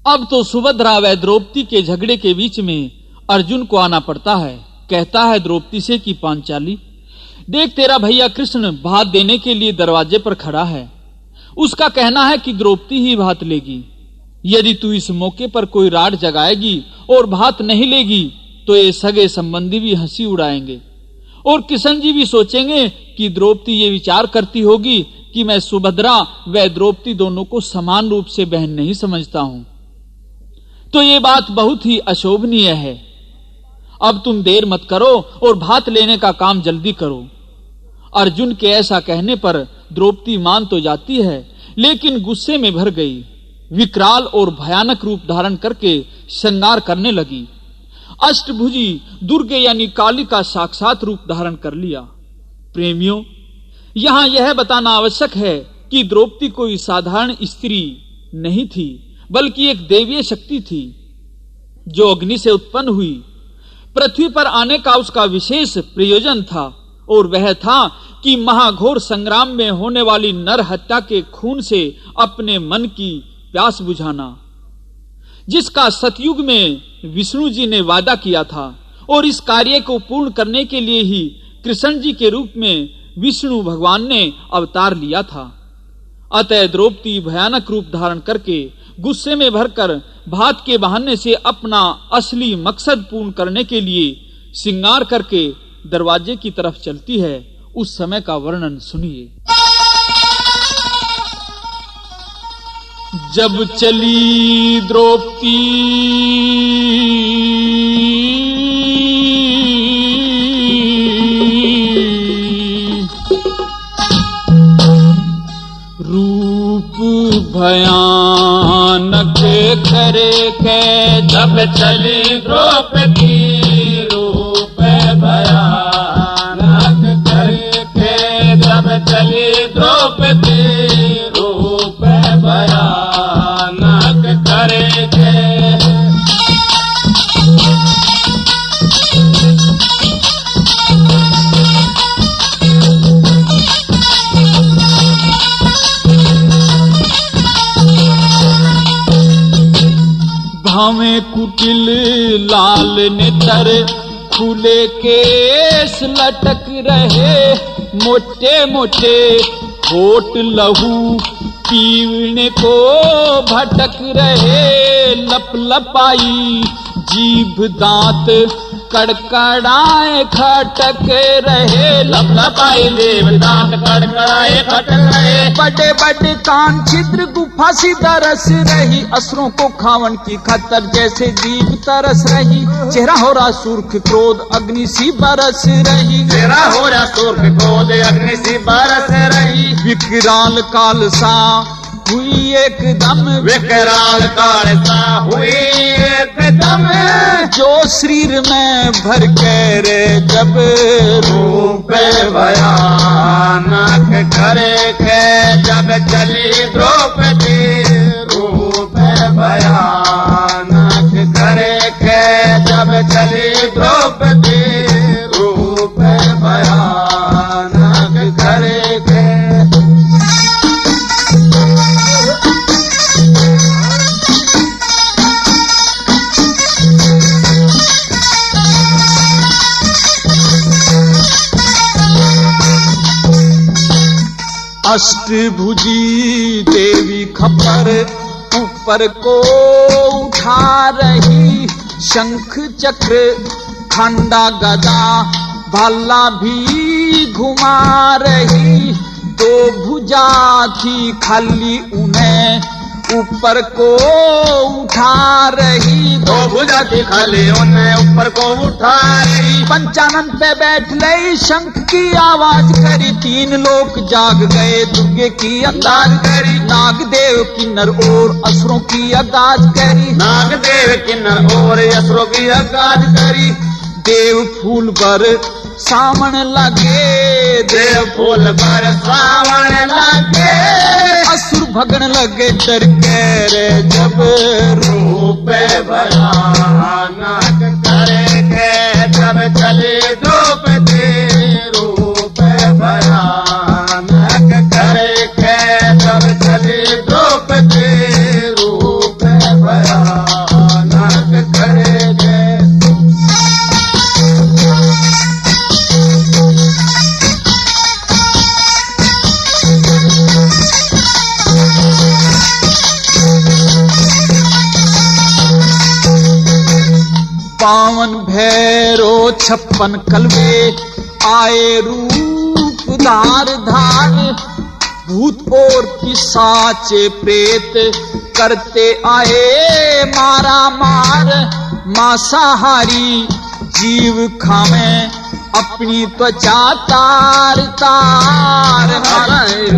अब तो सुभद्रा व द्रौपदी के झगड़े के बीच में अर्जुन को आना पड़ता है। कहता है द्रौपदी से कि पांचाली, देख तेरा भैया कृष्ण भात देने के लिए दरवाजे पर खड़ा है। उसका कहना है कि द्रौपदी ही भात लेगी। यदि तू इस मौके पर कोई राड जगाएगी और भात नहीं लेगी तो ये सगे संबंधी भी हंसी उड़ाएंगे और किशन जी भी सोचेंगे कि द्रौपदी ये विचार करती होगी कि मैं सुभद्रा व द्रौपदी दोनों को समान रूप से बहन नहीं समझता हूं। तो ये बात बहुत ही अशोभनीय है। अब तुम देर मत करो और भात लेने का काम जल्दी करो। अर्जुन के ऐसा कहने पर द्रौपदी मान तो जाती है, लेकिन गुस्से में भर गई। विकराल और भयानक रूप धारण करके श्रृंगार करने लगी। अष्टभुजी दुर्गे यानी काली का साक्षात रूप धारण कर लिया। प्रेमियों, यहाँ यह बताना आवश्यक है कि द्रौपदी कोई साधारण स्त्री नहीं थी, बल्कि एक देवीय शक्ति थी जो अग्नि से उत्पन्न हुई। पृथ्वी पर आने का उसका विशेष प्रयोजन था और वह था कि महाघोर संग्राम में होने वाली नर हत्या के खून से अपने मन की प्यास बुझाना, जिसका सतयुग में विष्णु जी ने वादा किया था। और इस कार्य को पूर्ण करने के लिए ही कृष्ण जी के रूप में विष्णु भगवान ने अवतार लिया था। अतः द्रौपदी भयानक रूप धारण करके गुस्से में भरकर भात के बहाने से अपना असली मकसद पूर्ण करने के लिए श्रृंगार करके दरवाजे की तरफ चलती है। उस समय का वर्णन सुनिए। जब चली द्रौपदी रूप भयानक करे के, जब चली द्रौपदी रूप भयानक करे के, जब चली द्रौपदी रूप भयानक करे के। भावे कुटिल लाल नेत्र, खुले केस लटक रहे, मोटे मोटे होठ लहू पीवने को भटक रहे, लप लपाई जीभ दांत कड़कड़ाए खटक रहे, लप लपाई जीभ दांत कड़कड़ाए खटक रहे। बड़े बड़े कान छिद्र गुफा सी दरस रही, असुरों को खावन की खतर जैसे जीभ तरस रही। चेहरा हो रहा सुर्ख क्रोध अग्नि सी बरस रही, चेहरा हो रहा सुर्ख क्रोध अग्नि सी बरस रही। विकराल काल सा हुई एकदम, विकराल काल सा हुई एकदम, जो शरीर में भर के रे जब रूप भयानक करे के। जब चली द्रौपदी रूप भयानक करे के, जब चली द्रौपदी रूप भयानक करे के। अष्टभुजी देवी खप्पर ऊपर को उठा रही, शंख चक्र खंडा गदा भाला भी घुमा रही। दो भुजा थी खाली उन्हें ऊपर को उठा रही, दो भुजा थी खाली उन्हें ऊपर को उठा रही। पंचानन पे बैठ गई शंख की आवाज करी, तीन लोग जाग गए दुर्गे की अंदाज करी। नागदेव किन्नर और असुरों की आगाज करी, नागदेव किन्नर और असुरों की आगाज करी। देव फूल पर सावन लगे, देव फूल पर सावन लगे, असुर भगन लगे डर के रे जब रूप भयानक करे के। जब चली द्रौपदी रूप भयानक करे के, जब चली द्रौपदी रूप भयानक 56 कलवे आए रूप धार धार, भूत और पिशाच प्रेत करते आए मारा मार, मांसाहारी जीव खावे अपनी त्वचा तार तार,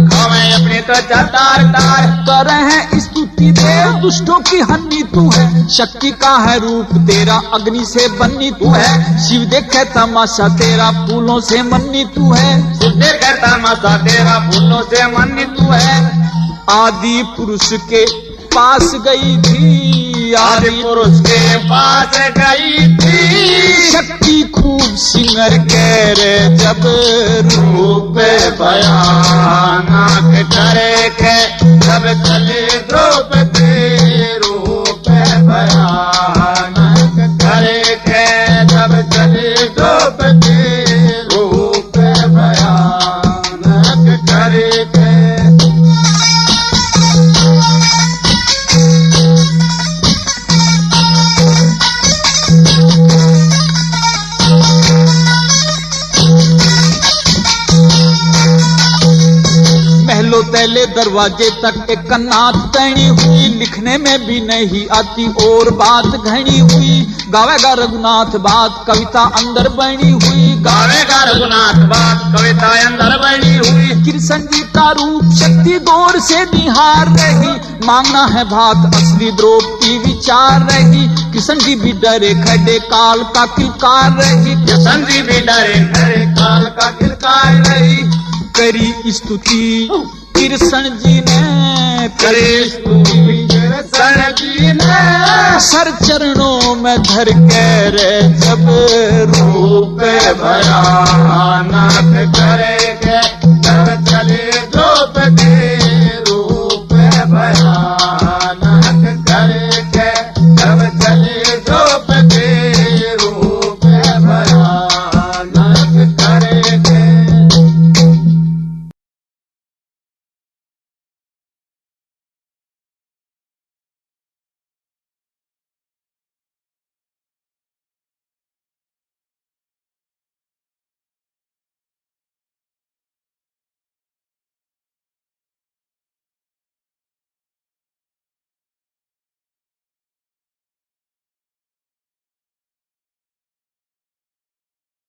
खावे अपनी त्वचा तार तार। करह स्तुति देव दुष्टों की हन्नी तू है, शक्ति का है रूप तेरा अग्नि से बन्नी तू है, शिव देखे तमाशा तेरा फूलों से मन्नी तू है, शिव देखे तमाशा तेरा फूलों से मन्नी तू है। आदि पुरुष के पास गई थी, आदि पुरुष के पास गई थी, शक्ति खूब सिंगर कह रे जब रूप भयानक करे के जब चले द्रौपदी, रूप भयानक करे के जब चले द्रौपदी, रूप भयानक करे के। महलों तैले दरवाजे तक एक नात तैनी हुई, लिखने में भी नहीं आती और बात घनी हुई, गावेगा रघुनाथ बात कविता अंदर बनी हुई, गावेगा रघुनाथ बात कविता अंदर बनी हुई। कृष्ण जी का रूप शक्ति दौर से निहार रही, मांगना है भात असली द्रौपदी विचार रही, कृष्ण जी भी डरे खड़े काल का किलकार रही, कृष्ण जी भी डरे खड़े काल का किलकार रही। करी स्तुति कृष्ण जी ने, करी स्तुति कृष्ण जी ने, सर चरणों में धर के रे जब रूप भयानक करेंगे जब चले द्रौपदी,